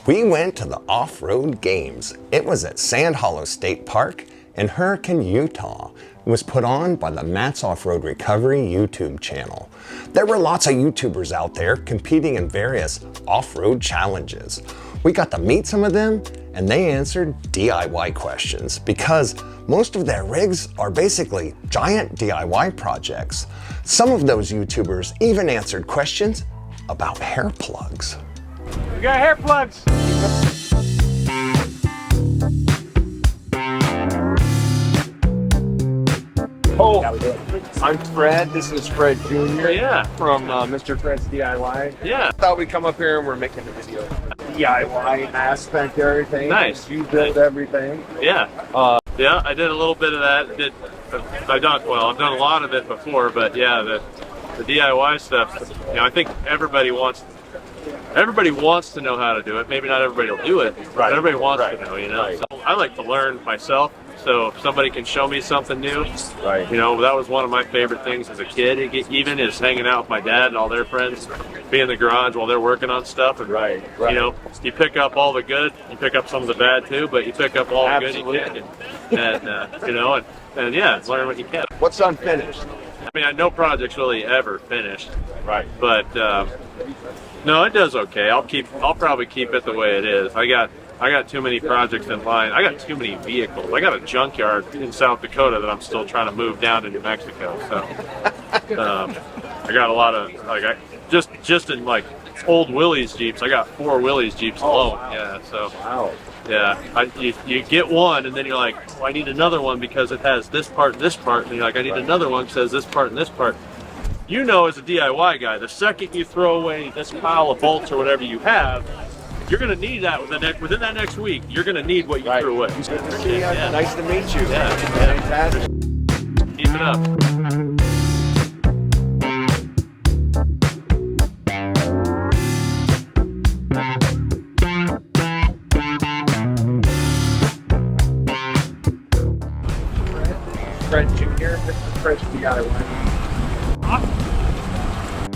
We went to the off-road games. It was at Sand Hollow State Park in Hurricane, Utah. It was put on by the Matt's Off-Road Recovery YouTube channel. There were lots of YouTubers out there competing in various off-road challenges. We got to meet some of them, and they answered DIY questions because most of their rigs are basically giant DIY projects. Some of those YouTubers even answered questions about hair plugs. We got hair plugs! Oh, I'm Fred. This is Fred Jr. Yeah. From Mr. Fred's DIY. Yeah. Thought we'd come up here and we're making a video. DIY aspect of everything. Nice. You build everything. Yeah. Yeah, I did a little bit of that. I've done a lot of it before, but yeah, the DIY stuff. You know, I think everybody wants to know how to do it. Maybe not everybody will do it, but everybody wants to know. You know. So I like to learn myself. So if somebody can show me something new, you know, that was one of my favorite things as a kid. Even is hanging out with my dad and all their friends, be in the garage while they're working on stuff. And you know, you pick up all the good, you pick up some of the bad too, but you pick up all the good you can, and you know, and yeah, learn what you can. What's unfinished? I mean, no project's really ever finished, but no, it does okay. I'll probably keep it the way it is. I got too many projects in line. I got too many vehicles. I got a junkyard in South Dakota that I'm still trying to move down to New Mexico. So I got a lot of just in like old Willys Jeeps. I got 4 Willys Jeeps alone. Wow. Yeah. So yeah, you get one and then you're like, oh, I need another one because it has this part, and you're like, I need another one because it has this part and this part. You know, as a DIY guy, the second you throw away this pile of bolts or whatever you have, you're going to need that within that next week. You're going to need what you threw away. Yeah. Nice to meet you. Yeah. Fantastic. Keep it up. Fred Jr. Mr. Fred's DIY.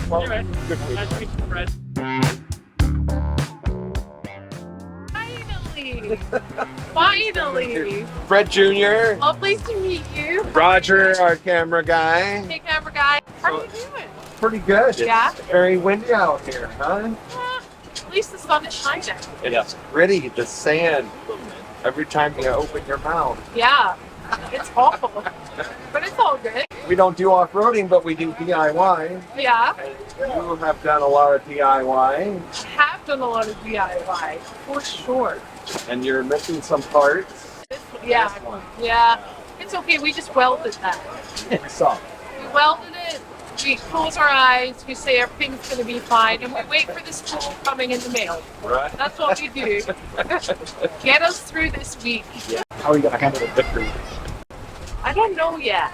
Well, good for you. Nice to meet you, Fred. Finally! Fred Jr. Oh, pleased to meet you. Roger, our camera guy. Hey, camera guy. How are you doing? Pretty good. Yeah? It's very windy out here, huh? At least the sun is shining. It's pretty, the sand. Every time you open your mouth. Yeah, it's awful. But it's all good. We don't do off-roading, but we do DIY. Yeah. You have done a lot of DIY. I have done a lot of DIY, for sure. And you're missing some parts. Yeah. It's okay, we just welded that. We saw. We welded it, we close our eyes, we say everything's going to be fine, and we wait for this tool coming in the mail. Right. That's what we do. Get us through this week. Yeah. How are you going to handle the victory? I don't know yet.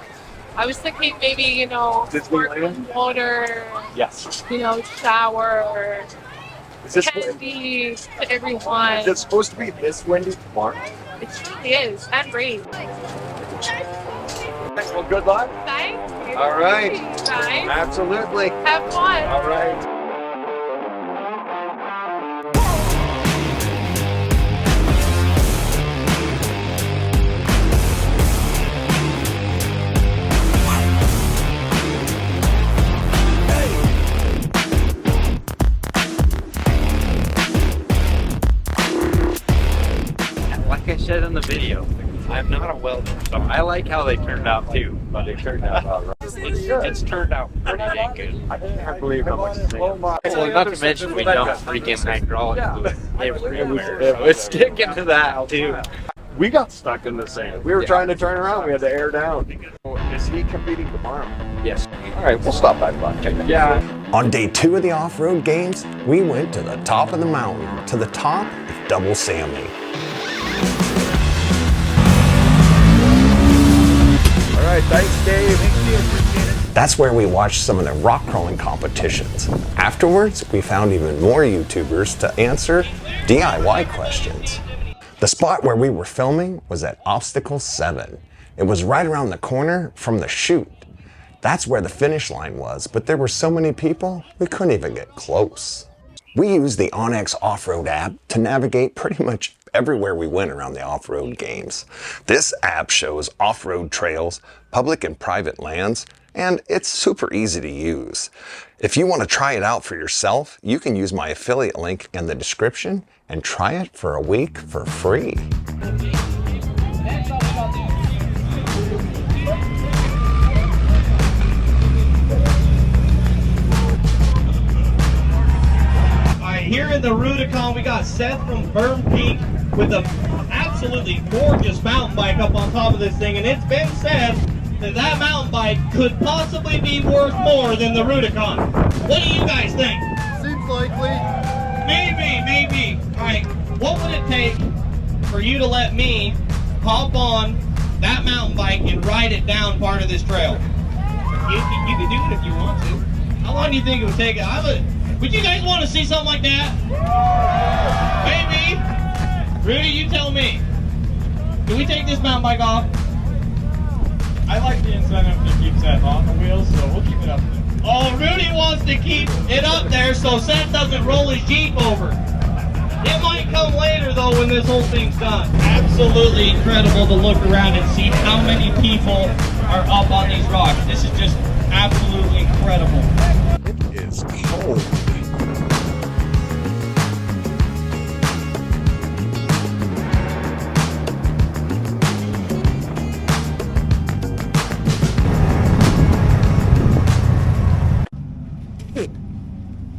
I was thinking maybe, you know, sparkling water, Yes. you know, shower, Is this candy to everyone. Is it supposed to be this windy tomorrow? It really is, and rain. Well, good luck. Thank you. All right. Guys, Absolutely. have fun. All right. Like I said in the video, I'm not a welder, so I like how they turned out too. But they turned out all right. It's turned out pretty dang good. I can't believe how much sand. Well, not to mention we dumped freaking hydraulic fluid everywhere. It's sticking to that too. We got stuck in the sand. We were trying to turn around. We had to air down. Is he competing tomorrow? Yes. All right, we'll stop by. Yeah. On day 2 of the off-road games, we went to the top of the mountain, to the top of Double Sammy. All right, thanks, Dave. Thank you. Appreciate it. That's where we watched some of the rock crawling competitions. Afterwards, we found even more YouTubers to answer DIY questions. The spot where we were filming was at Obstacle 7. It was right around the corner from the chute. That's where the finish line was, but there were so many people, we couldn't even get close. We used the onX Off-Road app to navigate pretty much everywhere we went around the off-road games. This app shows off-road trails, public and private lands, and it's super easy to use. If you want to try it out for yourself, you can use my affiliate link in the description and try it for a week for free. Here in the Rubicon, we got Seth from Burn Peak with an absolutely gorgeous mountain bike up on top of this thing, and it's been said that that mountain bike could possibly be worth more than the Rubicon. What do you guys think? Seems likely. Maybe. All right, what would it take for you to let me hop on that mountain bike and ride it down part of this trail? You can do it if you want to. How long do you think it would take? Would you guys want to see something like that? Maybe. Rudy, you tell me. Do we take this mountain bike off? I like the incentive to keep Seth on the wheels, so we'll keep it up there. Oh, Rudy wants to keep it up there so Seth doesn't roll his Jeep over. It might come later though when this whole thing's done. Absolutely incredible to look around and see how many people are up on these rocks. This is just absolutely incredible. It is cold.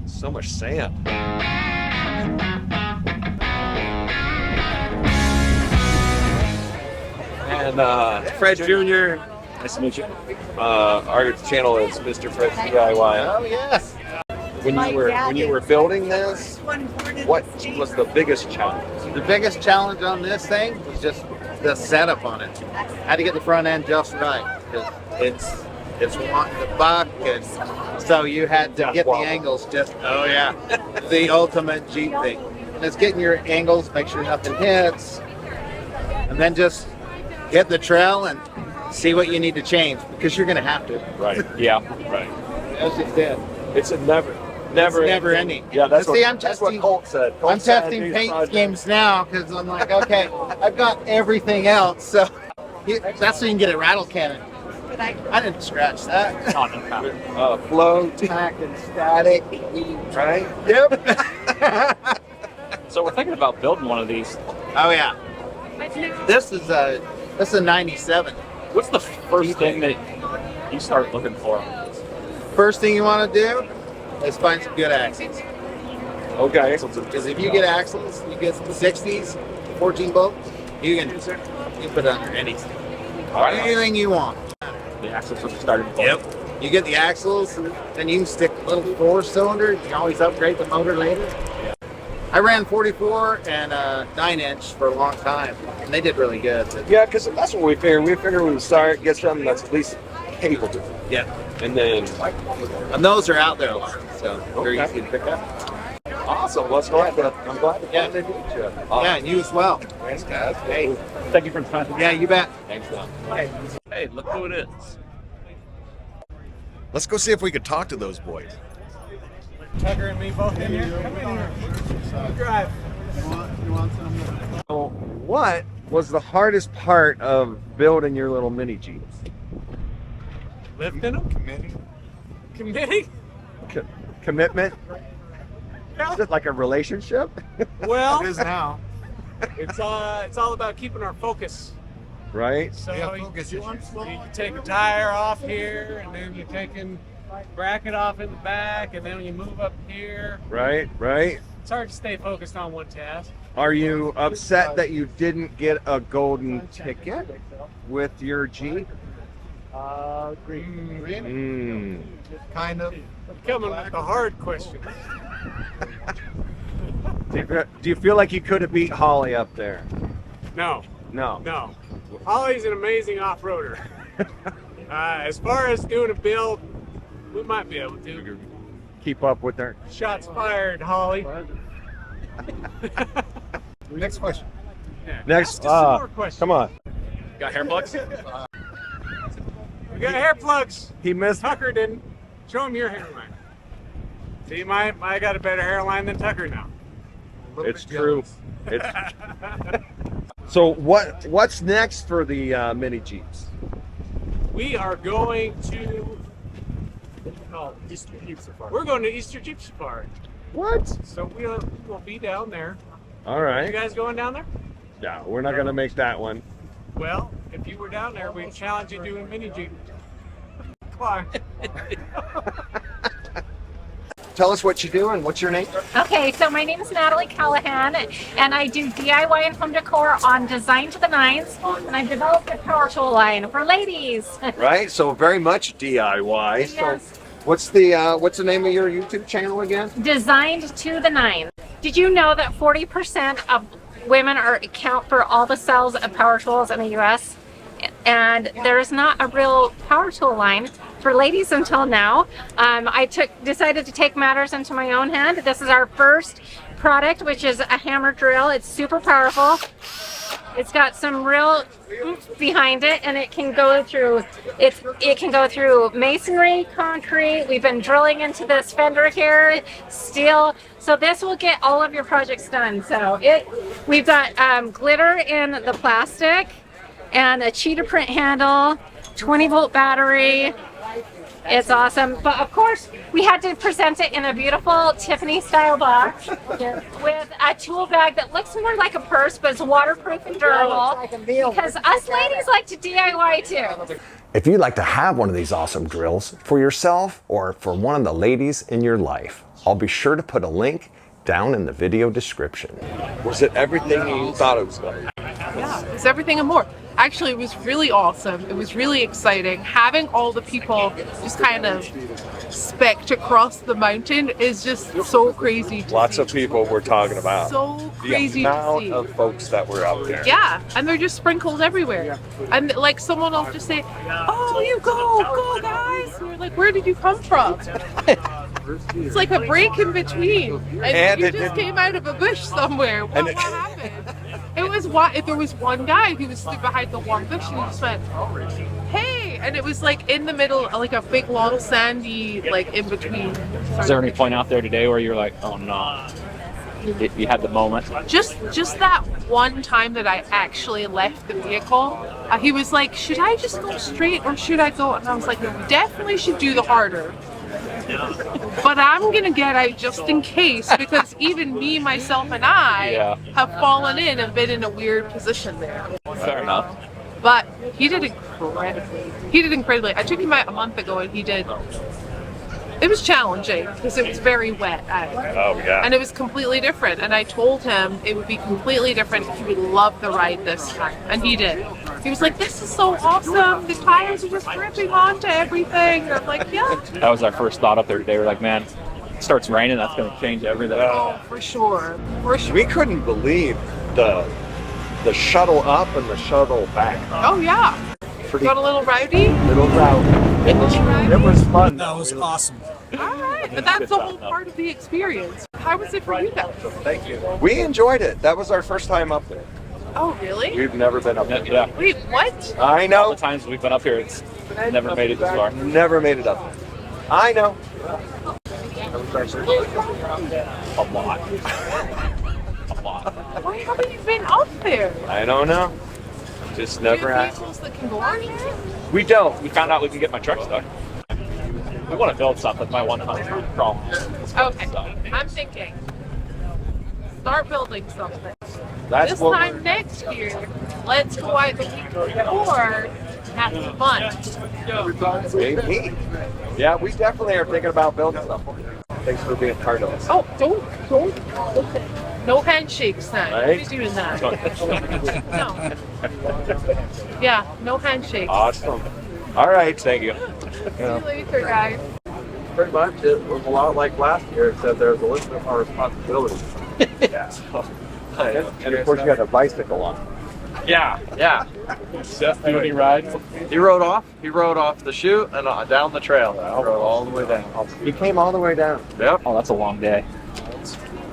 So much sand. And Fred Jr. Nice to meet you. Our channel is Mr. Fred's DIY. Oh yes. When you were building this, what was the biggest challenge? The biggest challenge on this thing was just the setup on it. Had to get the front end just right because it's wanting to buck, and so you had to get the angles just. Oh yeah, the ultimate Jeep thing. And it's getting your angles, make sure nothing hits, and then just hit the trail and see what you need to change because you're going to have to. Right. Yeah. Right. That's just it. It's a never ending. Yeah, that's what Colt said. I'm testing paint schemes now because I'm like, okay, I've got everything else, so that's so you can get a rattle cannon. I didn't scratch that. Flow, tack, and static. Right? Yep. So we're thinking about building one of these. Oh yeah. This is a 97. What's the first thing that you start looking for on this? First thing you want to do is find some good axles. Okay. Because if you get axles, you get some 60s, 14 bolts, you can put it under anything. Anything you want. The axles are the starting point. Yep. You get the axles, then you can stick a little 4-cylinder. You can always upgrade the motor later. Yeah. I ran 44 and 9-inch for a long time, and they did really good. Yeah, because that's what we figured. We figured we would start, get something that's at least capable. Yeah. And then, and those are out there a lot, so very easy to pick up. Awesome. Well, I'm glad to finally meet you. Yeah, and you as well. Thanks, guys. Hey. Thank you for the time. Yeah, you bet. Thanks, Don. Hey, look who it is. Let's go see if we could talk to those boys. Tucker and me both in here. Come in here. Drive. So what was the hardest part of building your little mini Jeeps? Lifting them? Committing? Commitment? Is it like a relationship? Well, It is now. it's all about keeping our focus. Right? So Yeah, you focus take a tire off here, and then you're taking bracket off in the back, and then you move up here. Right? It's hard to stay focused on one task. Are you upset that you didn't get a golden ticket with your Jeep? Green. Kind of. Coming with the hard question. Do you feel like you could have beat Holly up there? No. Holly's an amazing off-roader. As far as doing a build, we might be able to. Keep up with her. Shots fired, Holly. Next question. Yeah. Next, Ask us some more questions. come on. Got hair plugs? We got hair plugs. He missed. Tucker didn't. Show him your hair line. See, I got a better hairline than Tucker now. It's true. It's so what's next for the mini Jeeps? We are going to Eastern Jeep Safari. We're going to Easter Jeep Safari. What? So we'll be down there. All You right. guys going down there? No, we're not gonna make that one. Well, if you were down there, we'd challenge you to do a mini Jeep. Come on. Tell us what you do and what's your name? Okay, so my name is Natalee Callahan, and I do DIY and home decor on Design to the Nines, and I've developed a power tool line for ladies. Right. So very much DIY. Yes. So what's the name of your YouTube channel again? Designed to the Nines. Did you know that 40% of women account for all the sales of power tools in the U.S.? And there's not a real power tool line for ladies until now. I decided to take matters into my own hand. This is our first product, which is a hammer drill. It's super powerful. It's got some real oomph behind it, and it can go through masonry, concrete. We've been drilling into this fender here, steel. So this will get all of your projects done. So we've got glitter in the plastic, and a cheetah print handle, 20-volt battery. It's awesome. But of course, we had to present it in a beautiful Tiffany style box with a tool bag that looks more like a purse, but it's waterproof and durable. Because us ladies like to DIY too. If you'd like to have one of these awesome drills for yourself or for one of the ladies in your life, I'll be sure to put a link down in the video description. Was it everything you thought it was going to be? Yeah, it's everything and more. Actually, it was really awesome. It was really exciting. Having all the people just kind of specked across the mountain is just so crazy to Lots see. of people we're talking about. So The crazy to amount see. of folks that were out there. Yeah, and they're just sprinkled everywhere. And like someone will just say, "Oh, you go guys!" And you're like, "Where did you come from?" It's like a break in between, and you just came out of a bush somewhere. What happened? It was there was one guy who was stood behind the one bush, and he just went, "Hey!" And it was like in the middle, like a big long sandy, like in between. Is there any point out there today where you're like, oh no? You had the moment. Just that one time that I actually left the vehicle, he was like, "Should I just go straight or should I go?" And I was like, "No, we definitely should do the harder. But I'm gonna get out just in case, because even me, myself, and I have fallen in and been in a weird position there." Fair enough. But he did incredibly. I took him out a month ago, and he did. It was challenging because it was very wet out. Oh yeah. And it was completely different. And I told him it would be completely different. He would love the ride this time. And he did. He was like, "This is so awesome. The tires are just gripping onto everything." And I'm like, "Yeah." That was our first thought up there today. We're like, man, it starts raining. That's going to change everything. Oh, for sure. For sure. We couldn't believe the shuttle up and the shuttle back. Oh, yeah. Got a little rowdy? Little route. It was fun. That was awesome. All right. But that's the whole part of the experience. How was it for you guys? Thank you. We enjoyed it. That was our first time up there. Oh, really? We've never been up there. Yeah. Wait, what? I All know. the times we've been up here, it's never made it this far. Never made it up there. I know. A lot. A lot. Why haven't you been up there? I don't know. Just Do you never have asked. vehicles that can go on there? We don't. We found out we can get my truck stuck. We want to build something. My 100 problem. Okay, I'm thinking. Start building something. That's This what time next year, let's go out the week before and have some fun. maybe. Yeah, we definitely are thinking about building something. Thanks for being part of us. Oh, don't listen. No handshakes now. Don't Right? be doing that. No. Yeah, no handshakes. Awesome. All right. Thank you. See you later, guys. Pretty much, it was a lot like last year, except there's a list of our responsibilities. And of course, you got a bicycle on. Yeah. Seth, do any rides? He rode off the chute and down the trail. He rode all the way down. He came all the way down. Yep. Oh, that's a long day.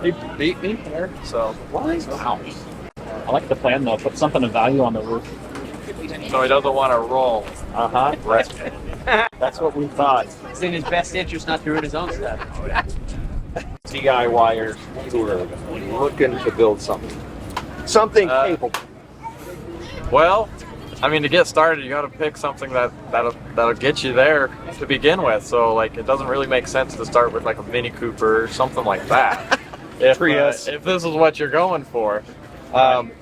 He beat me there, so. Wow. I like the plan though. Put something of value on the roof. So he doesn't want to roll. Right. That's what we thought. It's in his best interest not to ruin his own stuff. DIYers who are looking to build something capable? Well, I mean, to get started, you got to pick something that'll get you there to begin with. So, like, it doesn't really make sense to start with like a Mini Cooper or something like that. if this is what you're going for.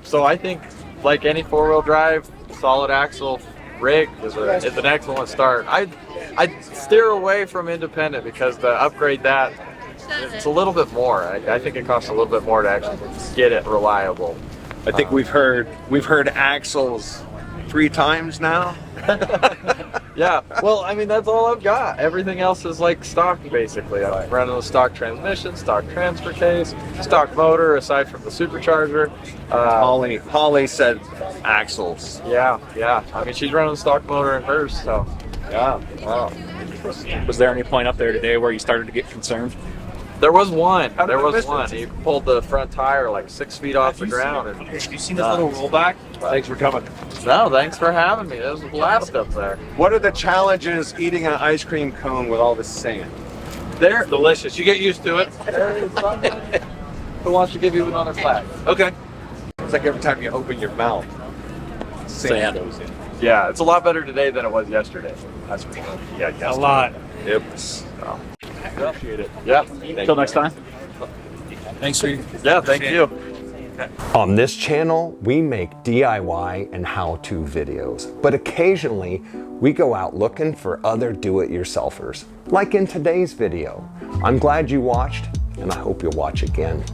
So I think, like any four-wheel drive, solid axle rig is an excellent start. I'd steer away from independent because to upgrade that, it's a little bit more. I think it costs a little bit more to actually get it reliable. I think we've heard axles 3 times now. Yeah, well, I mean, that's all I've got. Everything else is like stock, basically. I'm running a stock transmission, stock transfer case, stock motor, aside from the supercharger. Holly said axles. Yeah. I mean, she's running a stock motor in hers, so. Yeah. Wow. Was there any point up there today where you started to get concerned? There was one. He pulled the front tire like 6 feet off the ground. And, Have you seen this little rollback? Thanks for coming. No, thanks for having me. It was a blast up there. What are the challenges eating an ice cream cone with all this sand? They're delicious. You get used to it. Who wants to give you another flag? Okay. It's like every time you open your mouth, sand goes in. Yeah, it's a lot better today than it was yesterday. That's for sure. Yeah, A lot. Yep. Appreciate it. Yeah. Until next time. Thanks, Reed. Yeah, thank you. On this channel, we make DIY and how-to videos, but occasionally we go out looking for other do-it-yourselfers, like in today's video. I'm glad you watched, and I hope you'll watch again.